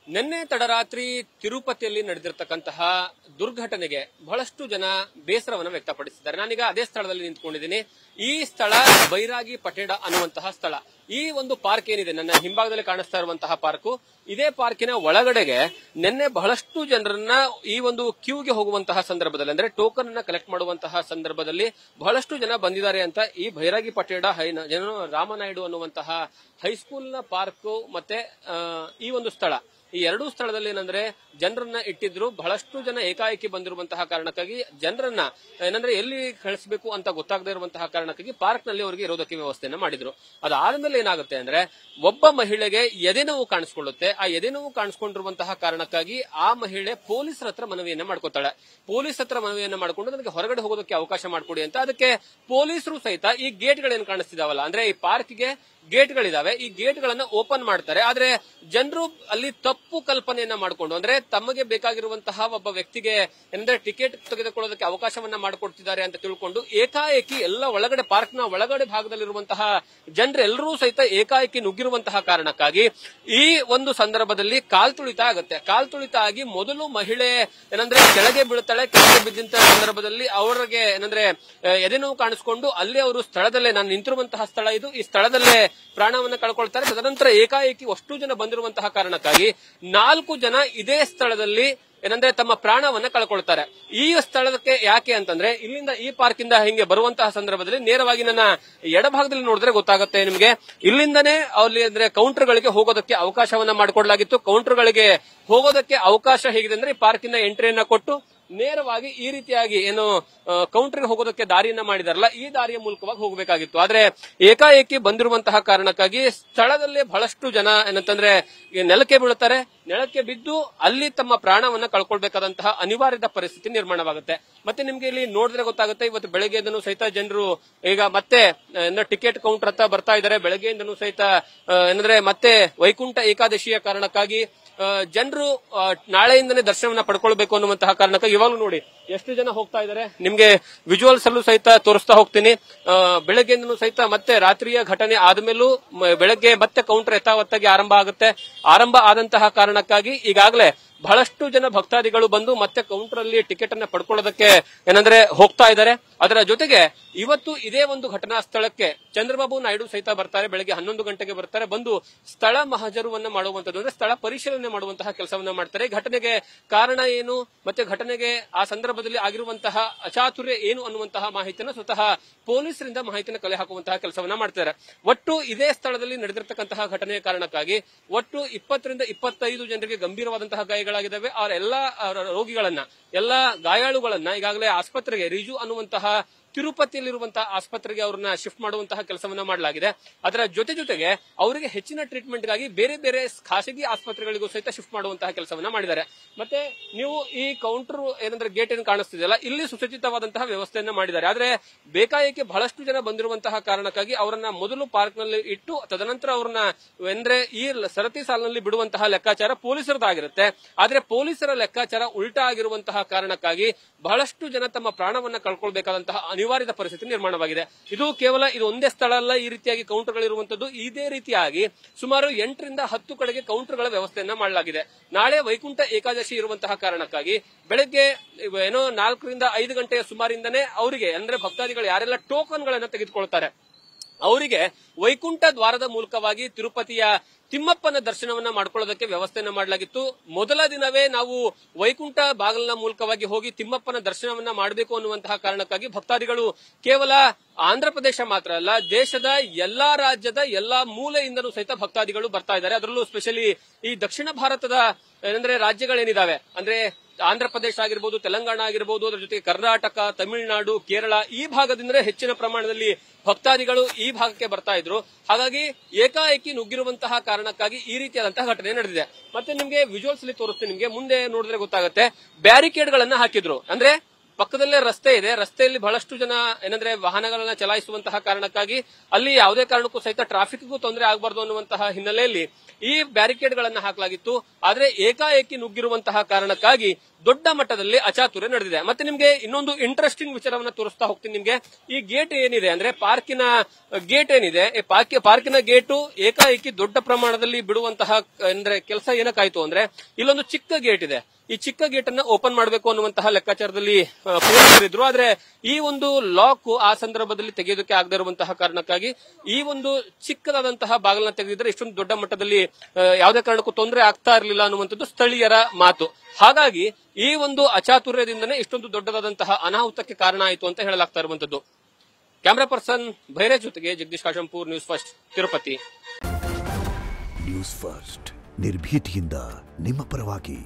ನಿನ್ನೆ ತಡರಾತ್ರಿ ತಿರುಪತಿಯಲ್ಲಿ ನಡೆದಿರತಕ್ಕಂತಹ ದುರ್ಘಟನೆಗೆ ಬಹಳಷ್ಟು ಜನ ಬೇಸರವನ್ನು ವ್ಯಕ್ತಪಡಿಸಿದ್ದಾರೆ. ನಾನೀಗ ಅದೇ ಸ್ಥಳದಲ್ಲಿ ನಿಂತ್ಕೊಂಡಿದ್ದೀನಿ. ಈ ಸ್ಥಳ ಬೈರಾಗಿ ಪಟೇಡ ಅನ್ನುವಂತಹ ಸ್ಥಳ. ಈ ಒಂದು ಪಾರ್ಕ್ ಏನಿದೆ, ನನ್ನ ಹಿಂಭಾಗದಲ್ಲಿ ಕಾಣಿಸ್ತಾ ಇರುವಂತಹ ಪಾರ್ಕು, ಇದೇ ಪಾರ್ಕಿನ ಒಳಗಡೆಗೆ ನಿನ್ನೆ ಬಹಳಷ್ಟು ಜನರನ್ನ ಈ ಒಂದು ಕ್ಯೂಗೆ ಹೋಗುವಂತಹ ಸಂದರ್ಭದಲ್ಲಿ, ಅಂದ್ರೆ ಟೋಕನ್ ಅನ್ನ ಕಲೆಕ್ಟ್ ಮಾಡುವಂತಹ ಸಂದರ್ಭದಲ್ಲಿ ಬಹಳಷ್ಟು ಜನ ಬಂದಿದ್ದಾರೆ ಅಂತ ಈ ಬೈರಾಗಿ ಪಟೇಡ ರಾಮನಾಯ್ಡು ಅನ್ನುವಂತಹ ಹೈಸ್ಕೂಲ್ನ ಪಾರ್ಕ್ ಮತ್ತೆ ಈ ಒಂದು ಸ್ಥಳ, ಈ ಎರಡೂ ಸ್ಥಳದಲ್ಲಿ ಏನಂದ್ರೆ ಜನರನ್ನ ಇಟ್ಟಿದ್ರು. ಬಹಳಷ್ಟು ಜನ ಏಕಾಏಕಿ ಬಂದಿರುವಂತಹ ಕಾರಣಕ್ಕಾಗಿ ಜನರನ್ನ ಏನಂದ್ರೆ ಎಲ್ಲಿ ಕಳಿಸಬೇಕು ಅಂತ ಗೊತ್ತಾಗದೇ ಇರುವಂತಹ ಕಾರಣಕ್ಕಾಗಿ ಪಾರ್ಕ್ ನಲ್ಲಿ ಅವರಿಗೆ ಇರೋದಕ್ಕೆ ವ್ಯವಸ್ಥೆಯನ್ನ ಮಾಡಿದ್ರು. ಅದಾದ್ಮೇಲೆ ಏನಾಗುತ್ತೆ ಅಂದ್ರೆ ಒಬ್ಬ ಮಹಿಳೆಗೆ ಎದೆನೋವು ಕಾಣಿಸ್ಕೊಳ್ಳುತ್ತೆ. ಆ ಎದೆನೋವು ಕಾಣಿಸ್ಕೊಂಡಿರುವಂತಹ ಕಾರಣಕ್ಕಾಗಿ ಆ ಮಹಿಳೆ ಪೊಲೀಸರ ಹತ್ರ ಮನವಿಯನ್ನ ಮಾಡ್ಕೋತಾಳೆ. ಪೊಲೀಸ್ ಹತ್ರ ಮನವಿಯನ್ನ ಮಾಡ್ಕೊಂಡು ನನಗೆ ಹೊರಗಡೆ ಹೋಗೋದಕ್ಕೆ ಅವಕಾಶ ಮಾಡ್ಕೊಡಿ ಅಂತ. ಅದಕ್ಕೆ ಪೊಲೀಸರು ಸಹಿತ ಈ ಗೇಟ್ಗಳೇನು ಕಾಣಿಸ್ತಿದಾವಲ್ಲ, ಅಂದ್ರೆ ಈ ಪಾರ್ಕ್ಗೆ ಗೇಟ್ಗಳಿದಾವೆ, ಈ ಗೇಟ್ಗಳನ್ನ ಓಪನ್ ಮಾಡ್ತಾರೆ. ಆದ್ರೆ ಜನರು ಅಲ್ಲಿ ತಪ್ಪು ಕಲ್ಪನೆಯನ್ನ ಮಾಡಿಕೊಂಡು, ಅಂದ್ರೆ ತಮಗೆ ಬೇಕಾಗಿರುವಂತಹ ಒಬ್ಬ ವ್ಯಕ್ತಿಗೆ ಏನಂದ್ರೆ ಟಿಕೆಟ್ ತೆಗೆದುಕೊಳ್ಳೋದಕ್ಕೆ ಅವಕಾಶವನ್ನ ಮಾಡಿಕೊಡ್ತಿದ್ದಾರೆ ಅಂತ ತಿಳ್ಕೊಂಡು ಏಕಾಏಕಿ ಎಲ್ಲ ಒಳಗಡೆ ಪಾರ್ಕ್ನ ಒಳಗಡೆ ಭಾಗದಲ್ಲಿರುವಂತಹ ಜನರೆಲ್ಲರೂ ಸಹಿತ ಏಕಾಏಕಿ ನುಗ್ಗಿರುವಂತಹ ಕಾರಣಕ್ಕಾಗಿ ಈ ಒಂದು ಸಂದರ್ಭದಲ್ಲಿ ಕಾಲ್ತುಳಿತ ಆಗುತ್ತೆ. ಕಾಲ್ತುಳಿತ ಆಗಿ ಮೊದಲು ಮಹಿಳೆ ಏನಂದ್ರೆ ಕೆಳಗೆ ಬೀಳ್ತಾಳೆ. ಕೆಳಗೆ ಬಿದ್ದಂತಹ ಸಂದರ್ಭದಲ್ಲಿ ಅವರಿಗೆ ಏನಂದ್ರೆ ಎದೆನೋವು ಕಾಣಿಸ್ಕೊಂಡು ಅಲ್ಲಿ ಅವರು ಸ್ಥಳದಲ್ಲೇ, ನಾನು ನಿಂತಿರುವಂತಹ ಸ್ಥಳ ಇದು, ಈ ಸ್ಥಳದಲ್ಲೇ ಪ್ರಾಣವನ್ನ ಕಳ್ಕೊಳ್ತಾರೆ. ತದನಂತರ ಏಕಾಏಕಿ ಅಷ್ಟು ಜನ ಬಂದಿರುವಂತಹ ಕಾರಣಕ್ಕಾಗಿ 4 ಜನ ಇದೇ ಸ್ಥಳದಲ್ಲಿ ಏನಂದ್ರೆ ತಮ್ಮ ಪ್ರಾಣವನ್ನ ಕಳ್ಕೊಳ್ತಾರೆ. ಈ ಸ್ಥಳಕ್ಕೆ ಯಾಕೆ ಅಂತಂದ್ರೆ ಇಲ್ಲಿಂದ ಈ ಪಾರ್ಕ್ ಇಂದ ಹಿಂಗೆ ಬರುವಂತಹ ಸಂದರ್ಭದಲ್ಲಿ ನೇರವಾಗಿ ನನ್ನ ಎಡಭಾಗದಲ್ಲಿ ನೋಡಿದ್ರೆ ಗೊತ್ತಾಗುತ್ತೆ ನಿಮ್ಗೆ, ಇಲ್ಲಿಂದನೇ ಅಲ್ಲಿ ಅಂದ್ರೆ ಕೌಂಟರ್ ಗಳಿಗೆ ಹೋಗೋದಕ್ಕೆ ಅವಕಾಶವನ್ನ ಮಾಡಿಕೊಡ್ಲಾಗಿತ್ತು. ಕೌಂಟರ್ ಗಳಿಗೆ ಹೋಗೋದಕ್ಕೆ ಅವಕಾಶ ಹೇಗಿದೆ ಅಂದ್ರೆ ಈ ಪಾರ್ಕಿನ ಎಂಟ್ರಿಯನ್ನ ಕೊಟ್ಟು ನೇರವಾಗಿ ಈ ರೀತಿಯಾಗಿ ಏನು ಕೌಂಟರ್ಗೆ ಹೋಗೋದಕ್ಕೆ ದಾರಿಯನ್ನ ಮಾಡಿದಾರಲ್ಲ, ಈ ದಾರಿಯ ಮೂಲಕವಾಗಿ ಹೋಗಬೇಕಾಗಿತ್ತು. ಆದ್ರೆ ಏಕಾಏಕಿ ಬಂದಿರುವಂತಹ ಕಾರಣಕ್ಕಾಗಿ ಸ್ಥಳದಲ್ಲೇ ಬಹಳಷ್ಟು ಜನ ಏನಂತಂದ್ರೆ ನೆಲಕ್ಕೆ ಬೀಳುತ್ತಾರೆ. ನೆಲಕ್ಕೆ ಬಿದ್ದು ಅಲ್ಲಿ ತಮ್ಮ ಪ್ರಾಣವನ್ನ ಕಳ್ಕೊಳ್ಬೇಕಾದಂತಹ ಅನಿವಾರ್ಯದ ಪರಿಸ್ಥಿತಿ ನಿರ್ಮಾಣವಾಗುತ್ತೆ. ಮತ್ತೆ ನಿಮ್ಗೆ ಇಲ್ಲಿ ನೋಡಿದ್ರೆ ಗೊತ್ತಾಗುತ್ತೆ, ಇವತ್ತು ಬೆಳಗ್ಗೆಯಿಂದನೂ ಸಹಿತ ಜನರು ಈಗ ಮತ್ತೆ ಟಿಕೆಟ್ ಕೌಂಟರ್ ಹತ್ತ ಬರ್ತಾ ಇದ್ದಾರೆ. ಬೆಳಗ್ಗೆಯಿಂದನೂ ಸಹಿತ ಏನಂದ್ರೆ ಮತ್ತೆ ವೈಕುಂಠ ಏಕಾದಶಿಯ ಕಾರಣಕ್ಕಾಗಿ ಜನರು ನಾಳೆಯಿಂದನೇ ದರ್ಶನವನ್ನ ಪಡ್ಕೊಳ್ಬೇಕು ಅನ್ನುವಂತಹ ಕಾರಣಕ್ಕಾಗಿ ಇವಾಗಲೂ ನೋಡಿ ಎಷ್ಟು ಜನ ಹೋಗ್ತಾ ಇದ್ದಾರೆ. ನಿಮ್ಗೆ ವಿಜುವಲ್ಸ್ ಅಲ್ಲೂ ಸಹಿತ ತೋರಿಸ್ತಾ ಹೋಗ್ತೀನಿ. ಬೆಳಗ್ಗೆಯಿಂದನೂ ಸಹಿತ ಮತ್ತೆ ರಾತ್ರಿಯ ಘಟನೆ ಆದ್ಮೇಲೂ ಬೆಳಗ್ಗೆ ಮತ್ತೆ ಕೌಂಟರ್ ಯಥಾವತ್ತಾಗಿ ಆರಂಭ ಆಗುತ್ತೆ. ಆರಂಭ ಆದಂತಹ ಕಾರಣಕ್ಕಾಗಿ ಈಗಾಗಲೇ ಬಹಳಷ್ಟು ಜನ ಭಕ್ತಾದಿಗಳು ಬಂದು ಮತ್ತೆ ಕೌಂಟರ್ ಅಲ್ಲಿ ಟಿಕೆಟ್ ಅನ್ನ ಪಡ್ಕೊಳ್ಳೋದಕ್ಕೆ ಏನಂದ್ರೆ ಹೋಗ್ತಾ ಇದ್ದಾರೆ. ಅದರ ಜೊತೆಗೆ ಇವತ್ತು ಇದೇ ಒಂದು ಘಟನಾ ಸ್ಥಳಕ್ಕೆ ಚಂದ್ರಬಾಬು ನಾಯ್ಡು ಸಹಿತ ಬರ್ತಾರೆ. ಬೆಳಗ್ಗೆ 11 ಗಂಟೆಗೆ ಬರ್ತಾರೆ. ಬಂದು ಸ್ಥಳ ಮಹಜರುವನ್ನ ಮಾಡುವಂತದ್ದು, ಅಂದ್ರೆ ಸ್ಥಳ ಪರಿಶೀಲನೆ ಮಾಡುವಂತಹ ಕೆಲಸವನ್ನ ಮಾಡ್ತಾರೆ. ಘಟನೆಗೆ ಕಾರಣ ಏನು ಮತ್ತೆ ಘಟನೆಗೆ ಆ ಸಂದರ್ಭದಲ್ಲಿ ಆಗಿರುವಂತಹ ಅಚಾತುರ್ಯ ಏನು ಅನ್ನುವಂತಹ ಮಾಹಿತಿಯನ್ನು ಸ್ವತಃ ಪೊಲೀಸರಿಂದ ಮಾಹಿತಿಯನ್ನು ಕಲೆ ಹಾಕುವಂತಹ ಕೆಲಸವನ್ನ ಮಾಡ್ತಾರೆ. ಒಟ್ಟು ಇದೇ ಸ್ಥಳದಲ್ಲಿ ನಡೆದಿರತಕ್ಕಂತಹ ಘಟನೆಯ ಕಾರಣಕ್ಕಾಗಿ ಒಟ್ಟು 20 ರಿಂದ 25 ಜನರಿಗೆ ಗಂಭೀರವಾದಂತಹ ಗಾಯಗಳಾಗಿದ್ದಾವೆ. ಅವರ ಎಲ್ಲಾ ರೋಗಿಗಳನ್ನ, ಎಲ್ಲಾ ಗಾಯಾಳುಗಳನ್ನ ಈಗಾಗಲೇ ಆಸ್ಪತ್ರೆಗೆ, ರಿಜು ಅನ್ನುವಂತಹ ತಿರುಪತಿಯಲ್ಲಿರುವಂತಹ ಆಸ್ಪತ್ರೆಗೆ ಅವರನ್ನ ಶಿಫ್ಟ್ ಮಾಡುವಂತಹ ಕೆಲಸವನ್ನ ಮಾಡಲಾಗಿದೆ. ಅದರ ಜೊತೆಗೆ ಅವರಿಗೆ ಹೆಚ್ಚಿನ ಟ್ರೀಟ್ಮೆಂಟ್ ಗಾಗಿ ಬೇರೆ ಬೇರೆ ಖಾಸಗಿ ಆಸ್ಪತ್ರೆಗಳಿಗೂ ಸಹಿತ ಶಿಫ್ಟ್ ಮಾಡುವಂತಹ ಕೆಲಸವನ್ನ ಮಾಡಿದ್ದಾರೆ. ಮತ್ತೆ ನೀವು ಈ ಕೌಂಟರ್ ಏನಂದ್ರೆ ಗೇಟ್ ಏನು ಕಾಣಿಸ್ತಿದೆಯಲ್ಲ, ಇಲ್ಲಿ ಸುಸಜ್ಜಿತವಾದಂತಹ ವ್ಯವಸ್ಥೆಯನ್ನ ಮಾಡಿದ್ದಾರೆ. ಆದ್ರೆ ಬೇಕಾಯಕ್ಕೆ ಬಹಳಷ್ಟು ಜನ ಬಂದಿರುವಂತಹ ಕಾರಣಕ್ಕಾಗಿ ಅವರನ್ನ ಮೊದಲು ಪಾರ್ಕ್ ನಲ್ಲಿ ಇಟ್ಟು ತದನಂತರ ಅವರನ್ನ ಅಂದ್ರೆ ಈ ಸರತಿ ಸಾಲಿನಲ್ಲಿ ಬಿಡುವಂತಹ ಲೆಕ್ಕಾಚಾರ ಪೊಲೀಸರದಾಗಿರುತ್ತೆ. ಆದ್ರೆ ಪೊಲೀಸರ ಲೆಕ್ಕಾಚಾರ ಉಲ್ಟಾ ಆಗಿರುವಂತಹ ಕಾರಣಕ್ಕಾಗಿ ಬಹಳಷ್ಟು ಜನ ತಮ್ಮ ಪ್ರಾಣವನ್ನ ಕಳ್ಕೊಳ್ಬೇಕಾದಂತಹ ಅನಿವಾರ್ಯದ ಪರಿಸ್ಥಿತಿ ನಿರ್ಮಾಣವಾಗಿದೆ. ಇದು ಕೇವಲ ಇದು ಒಂದೇ ಸ್ಥಳ ಅಲ್ಲ, ಈ ರೀತಿಯಾಗಿ ಕೌಂಟರ್ಗಳಿರುವಂತದ್ದು. ಇದೇ ರೀತಿಯಾಗಿ ಸುಮಾರು 8 ರಿಂದ 10 ಕಡೆಗೆ ಕೌಂಟರ್ಗಳ ವ್ಯವಸ್ಥೆಯನ್ನ ಮಾಡಲಾಗಿದೆ. ನಾಳೆ ವೈಕುಂಠ ಏಕಾದಶಿ ಇರುವಂತಹ ಕಾರಣಕ್ಕಾಗಿ ಬೆಳಗ್ಗೆ ಏನೋ 4 ರಿಂದ 5 ಗಂಟೆಯ ಸುಮಾರಿಂದನೇ ಅವರಿಗೆ ಅಂದ್ರೆ ಭಕ್ತಾದಿಗಳು ಯಾರೆಲ್ಲ ಟೋಕನ್ ಗಳನ್ನ ತೆಗೆದುಕೊಳ್ತಾರೆ ಅವರಿಗೆ ವೈಕುಂಠ ದ್ವಾರದ ಮೂಲಕವಾಗಿ ತಿರುಪತಿಯ ತಿಮ್ಮಪ್ಪನ ದರ್ಶನವನ್ನ ಮಾಡ್ಕೊಳ್ಳೋದಕ್ಕೆ ವ್ಯವಸ್ಥೆಯನ್ನ ಮಾಡಲಾಗಿತ್ತು. ಮೊದಲ ದಿನವೇ ನಾವು ವೈಕುಂಠ ಬಾಗಿಲಿನ ಮೂಲಕವಾಗಿ ಹೋಗಿ ತಿಮ್ಮಪ್ಪನ ದರ್ಶನವನ್ನ ಮಾಡಬೇಕು ಅನ್ನುವಂತಹ ಕಾರಣಕ್ಕಾಗಿ ಭಕ್ತಾದಿಗಳು ಕೇವಲ ಆಂಧ್ರ ಪ್ರದೇಶ ಮಾತ್ರ ಅಲ್ಲ, ದೇಶದ ಎಲ್ಲಾ ರಾಜ್ಯದ ಎಲ್ಲಾ ಮೂಲೆಯಿಂದಲೂ ಸಹಿತ ಭಕ್ತಾದಿಗಳು ಬರ್ತಾ ಇದ್ದಾರೆ. ಅದರಲ್ಲೂ ಸ್ಪೆಷಲಿ ಈ ದಕ್ಷಿಣ ಭಾರತದ ಏನಂದ್ರೆ ರಾಜ್ಯಗಳೇನಿದಾವೆ ಅಂದ್ರೆ ಆಂಧ್ರ ಪ್ರದೇಶ ಆಗಿರ್ಬೋದು, ತೆಲಂಗಾಣ ಆಗಿರ್ಬೋದು, ಅದರ ಜೊತೆಗೆ ಕರ್ನಾಟಕ, ತಮಿಳುನಾಡು, ಕೇರಳ ಈ ಭಾಗದಿಂದಲೇ ಹೆಚ್ಚಿನ ಪ್ರಮಾಣದಲ್ಲಿ ಭಕ್ತಾದಿಗಳು ಈ ಭಾಗಕ್ಕೆ ಬರ್ತಾ ಇದ್ರು. ಹಾಗಾಗಿ ಏಕಾಏಕಿ ನುಗ್ಗಿರುವಂತಹ ಕಾರಣಕ್ಕಾಗಿ ಈ ರೀತಿಯಾದಂತಹ ಘಟನೆ ನಡೆದಿದೆ. ಮತ್ತೆ ನಿಮ್ಗೆ ವಿಜುವಲ್ಸ್ ಅಲ್ಲಿ ತೋರಿಸ್ತೀನಿ. ನಿಮ್ಗೆ ಮುಂದೆ ನೋಡಿದ್ರೆ ಗೊತ್ತಾಗುತ್ತೆ, ಬ್ಯಾರಿಕೇಡ್ ಗಳನ್ನ ಹಾಕಿದ್ರು. ಅಂದ್ರೆ ಪಕ್ಕದಲ್ಲೇ ರಸ್ತೆ ಇದೆ. ರಸ್ತೆಯಲ್ಲಿ ಬಹಳಷ್ಟು ಜನ ಏನಂದ್ರೆ ವಾಹನಗಳನ್ನ ಚಲಾಯಿಸುವಂತಹ ಕಾರಣಕ್ಕಾಗಿ ಅಲ್ಲಿ ಯಾವುದೇ ಕಾರಣಕ್ಕೂ ಸಹಿತ ಟ್ರಾಫಿಕ್ಗೂ ತೊಂದರೆ ಆಗಬಾರದು ಅನ್ನುವಂತಹ ಹಿನ್ನೆಲೆಯಲ್ಲಿ ಈ ಬ್ಯಾರಿಕೇಡ್ ಗಳನ್ನ ಹಾಕಲಾಗಿತ್ತು. ಆದ್ರೆ ಏಕಾಏಕಿ ನುಗ್ಗಿರುವಂತಹ ಕಾರಣಕ್ಕಾಗಿ ದೊಡ್ಡ ಮಟ್ಟದಲ್ಲಿ ಅಚಾತುರ್ಯ ನಡೆದಿದೆ. ಮತ್ತೆ ನಿಮ್ಗೆ ಇನ್ನೊಂದು ಇಂಟ್ರೆಸ್ಟಿಂಗ್ ವಿಚಾರವನ್ನ ತೋರಿಸ್ತಾ ಹೋಗ್ತೀನಿ. ನಿಮ್ಗೆ ಈ ಗೇಟ್ ಏನಿದೆ ಅಂದ್ರೆ ಪಾರ್ಕಿನ ಗೇಟ್ ಏನಿದೆ, ಪಾರ್ಕಿನ ಗೇಟು ಏಕಾಏಕಿ ದೊಡ್ಡ ಪ್ರಮಾಣದಲ್ಲಿ ಬಿಡುವಂತಹ ಅಂದ್ರೆ ಕೆಲಸ ಏನಕ್ಕಾಯ್ತು ಅಂದ್ರೆ ಇಲ್ಲೊಂದು ಚಿಕ್ಕ ಗೇಟ್ ಇದೆ. ಈ ಚಿಕ್ಕ ಗೇಟ್ ಅನ್ನ ಓಪನ್ ಮಾಡಬೇಕು ಅನ್ನುವಂತಹ ಲೆಕ್ಕಾಚಾರದಲ್ಲಿ ಪೊಲೀಸರಿದ್ರು. ಆದ್ರೆ ಈ ಒಂದು ಲಾಕ್ ಆ ಸಂದರ್ಭದಲ್ಲಿ ತೆಗೆಯೋದಕ್ಕೆ ಆಗದೇ ಇರುವಂತಹ ಕಾರಣಕ್ಕಾಗಿ ಈ ಒಂದು ಚಿಕ್ಕದಾದಂತಹ ಬಾಗಿಲನ್ನ ತೆಗೆದಿದ್ರೆ ಇಷ್ಟೊಂದು ದೊಡ್ಡ ಮಟ್ಟದಲ್ಲಿ ಯಾವುದೇ ಕಾರಣಕ್ಕೂ ತೊಂದರೆ ಆಗ್ತಾ ಇರಲಿಲ್ಲ ಅನ್ನುವಂಥದ್ದು ಸ್ಥಳೀಯರ ಮಾತು. ಹಾಗಾಗಿ ಈ ಒಂದು ಅಚಾತುರ್ಯದಿಂದನೇ ಇಷ್ಟೊಂದು ದೊಡ್ಡದಾದಂತಹ ಅನಾಹುತಕ್ಕೆ ಕಾರಣ ಆಯಿತು ಅಂತ ಹೇಳಲಾಗ್ತಾ ಇರುವಂತದ್ದು. ಕ್ಯಾಮರಾ ಪರ್ಸನ್ ಭೈರೇಶ್ ಜೊತೆಗೆ Jagadish Kashampur, news first, Tirupati. News first ನಿರ್ಭೀತಿಯಿಂದ ನಿಮ್ಮ ಪರವಾಗಿ.